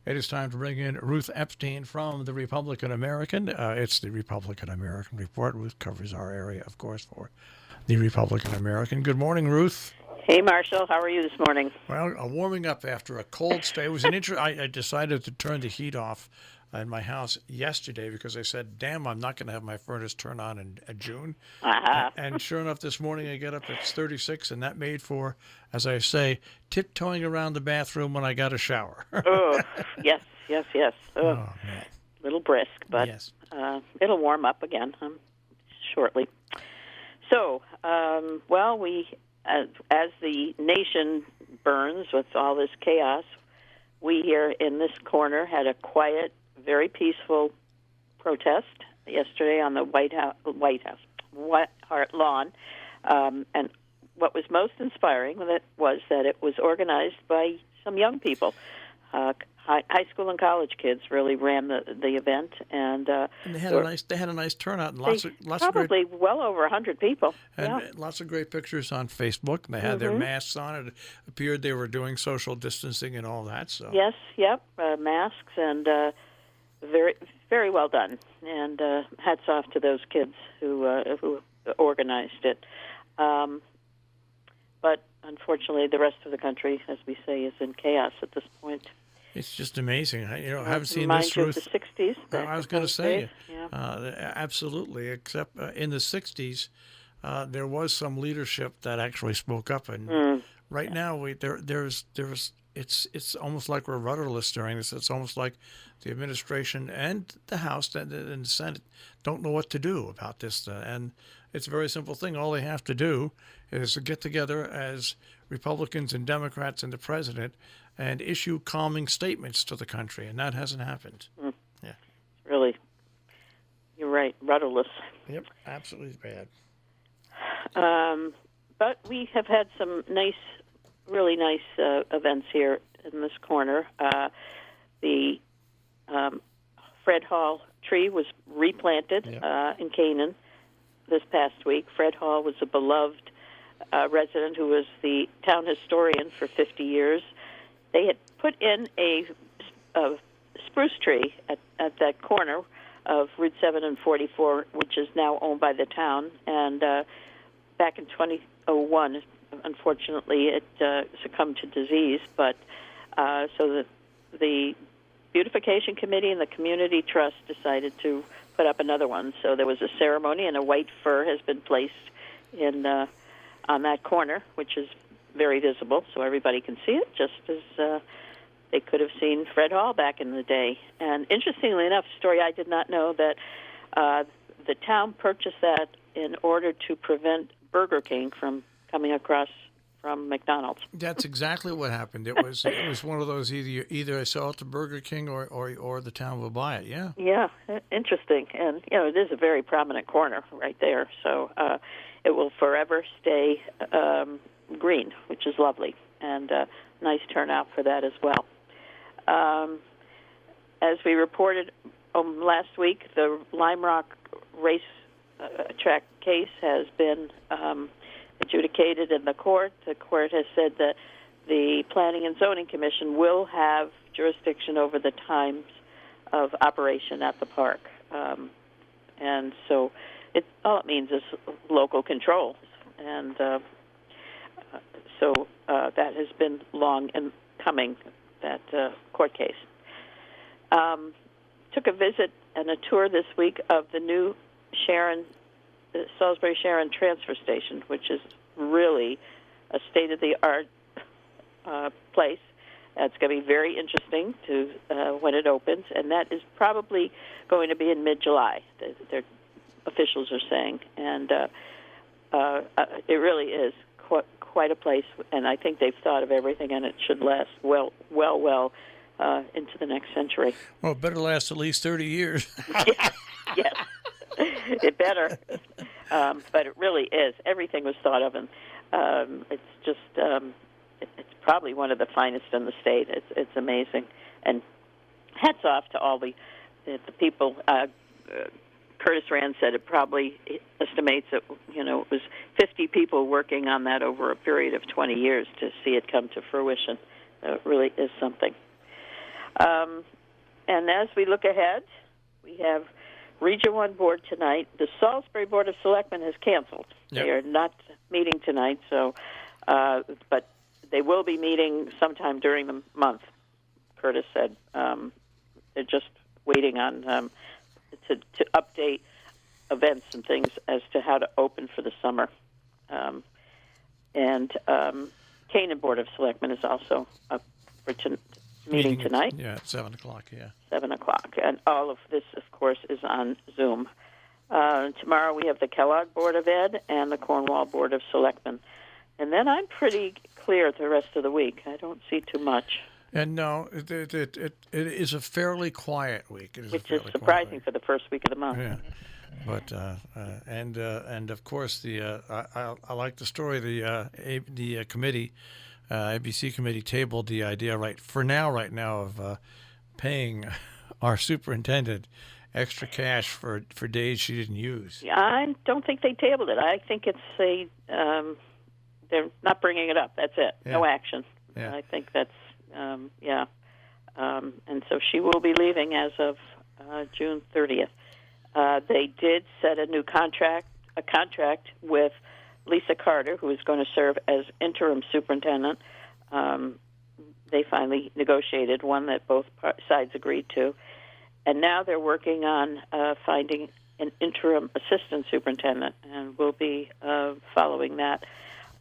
It is time to bring in Ruth Epstein from the Republican-American. It's the Republican-American Report. Ruth covers our area, of course, for the Republican-American. Good morning, Ruth. Hey, Marshall. How are you this morning? Well, warming up after a cold stay. It was I decided to turn the heat off in my house yesterday because I said, damn, I'm not going to have my furnace turn on in June. Uh-huh. And sure enough, this morning I get up, it's 36, and that made for, as I say, tiptoeing around the bathroom when I got a shower. Oh, yes. Oh, man. Little brisk, but Yes. It'll warm up again shortly. So, we, as the nation burns with all this chaos, we here in this corner had a quiet, very peaceful protest yesterday on the White Hart lawn, and what was most inspiring was that it was organized by some young people. High school and college kids really ran the event, and they had a nice turnout and lots of probably great, well over 100 people. And yeah. lots of great pictures on Facebook. They had their masks on. It appeared they were doing social distancing and all that. So yes, masks and very very well done. And hats off to those kids who organized it. But unfortunately, the rest of the country, as we say, is in chaos at this point. It's just amazing. I haven't seen Remind this, you Ruth. Of the 60s. I was going to say, yeah. Absolutely. Except in the 60s, there was some leadership that actually spoke up, and right now it's almost like we're rudderless during this. It's almost like the administration and the House and the Senate don't know what to do about this. And it's a very simple thing. All they have to do is to get together as Republicans and Democrats and the president and issue calming statements to the country, and that hasn't happened. Yeah, really, you're right, rudderless. Yep, absolutely bad. But we have had some really nice events here in this corner. The Fred Hall tree was replanted in Canaan this past week. Fred Hall was a beloved resident who was the town historian for 50 years. They had put in a spruce tree at that corner of Route 7 and 44, which is now owned by the town. And back in 2001, unfortunately, it succumbed to disease. But so the Beautification Committee and the Community Trust decided to put up another one. So there was a ceremony, and a white fir has been placed in on that corner, which is very visible, so everybody can see it, just as they could have seen Fred Hall back in the day. And interestingly enough, a story I did not know, that the town purchased that in order to prevent Burger King from coming across from McDonald's. That's exactly what happened. It was one of those either I sell it to Burger King or the town will buy it. Yeah. Yeah, interesting. And it is a very prominent corner right there, so it will forever stay green, which is lovely, and nice turnout for that as well. As we reported last week, the Lime Rock race track case has been adjudicated in the court. The court has said that the Planning and Zoning Commission will have jurisdiction over the times of operation at the park. And so all it means is local control. And so that has been long in coming, that court case. Took a visit and a tour this week of the new Salisbury Sharon transfer station, which is really a state-of-the-art place. It's going to be very interesting when it opens, and that is probably going to be in mid-July, their officials are saying. And it really is quite a place, and I think they've thought of everything, and it should last well into the next century. Well, it better last at least 30 years. Yes, it better. But it really is. Everything was thought of, and it's just it's probably one of the finest in the state. It's amazing, and hats off to all the people. Curtis Rand said it probably estimates that it was 50 people working on that over a period of 20 years to see it come to fruition. It really is something. And as we look ahead, we have Region 1 Board tonight. The Salisbury Board of Selectmen has canceled. Yep. They are not meeting tonight, so but they will be meeting sometime during the month, Curtis said. They're just waiting on to update events and things as to how to open for the summer. And Canaan Board of Selectmen is also up for meeting tonight. At 7 o'clock, 7 o'clock. And all of this, of course, is on Zoom. Tomorrow we have the Kellogg Board of Ed and the Cornwall Board of Selectmen. And then I'm pretty clear the rest of the week. I don't see too much. And no, it is a fairly quiet week. Which is surprising for the first week of the month. Yeah. But and of course I like the story. The committee, ABC committee, tabled the idea right now of paying our superintendent extra cash for days she didn't use. Yeah, I don't think they tabled it. I think it's they're not bringing it up. That's it. Yeah. No action. Yeah. I think that's and so she will be leaving as of June 30th. They did set a contract with Lisa Carter, who is going to serve as interim superintendent. They finally negotiated one that both sides agreed to. And now they're working on finding an interim assistant superintendent, and we'll be following that.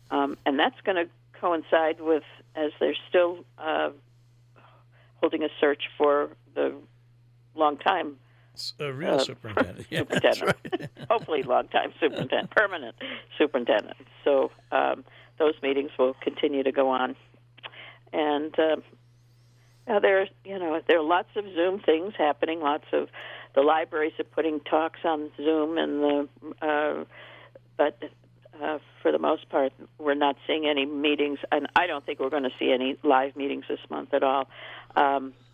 And that's going to coincide with, as they're still holding a search for the long-time a real superintendent. Yeah, superintendent. right. Hopefully long-time superintendent, permanent superintendent. So those meetings will continue to go on. And there are lots of Zoom things happening. Lots of the libraries are putting talks on Zoom, and but for the most part, we're not seeing any meetings, and I don't think we're going to see any live meetings this month at all.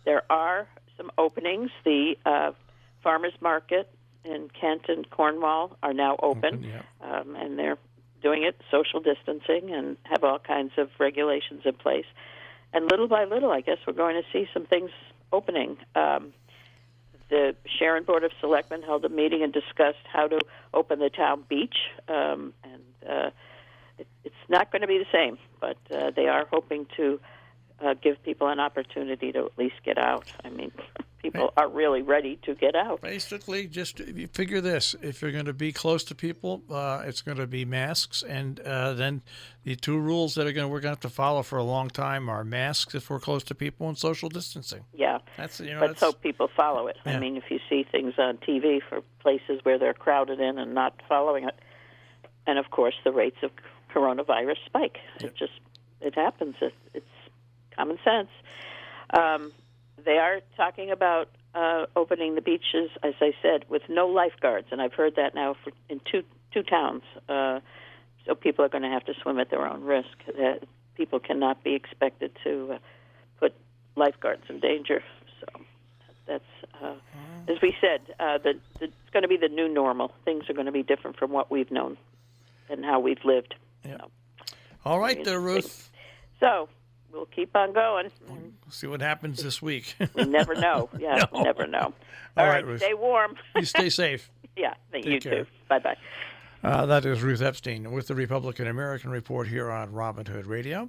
There are some openings. The Farmers Market in Canton, Cornwall, are now open, and they're doing it social distancing and have all kinds of regulations in place. And little by little, I guess we're going to see some things opening. The Sharon Board of Selectmen held a meeting and discussed how to open the town beach, and it's not going to be the same, but they are hoping to give people an opportunity to at least get out. I mean, people are really ready to get out. Basically, just you figure this: if you're going to be close to people, it's going to be masks, and then the two rules that we're going to have to follow for a long time are masks if we're close to people and social distancing. Yeah, let's hope people follow it. Yeah. I mean, if you see things on TV for places where they're crowded in and not following it, and of course the rates of coronavirus spike. Yep. It happens. It's common sense. They are talking about opening the beaches, as I said, with no lifeguards, and I've heard that now in two towns. So people are going to have to swim at their own risk. People cannot be expected to put lifeguards in danger. So that's, as we said, it's going to be the new normal. Things are going to be different from what we've known and how we've lived. Yeah. So, all right, there, Ruth. So we'll keep on going. See what happens this week. We never know. Yeah, No. we never know. All All right, right, Ruth. stay warm. You stay safe. Yeah, you care. too. Bye-bye. That is Ruth Epstein with the Republican-American Report here on Robin Hood Radio.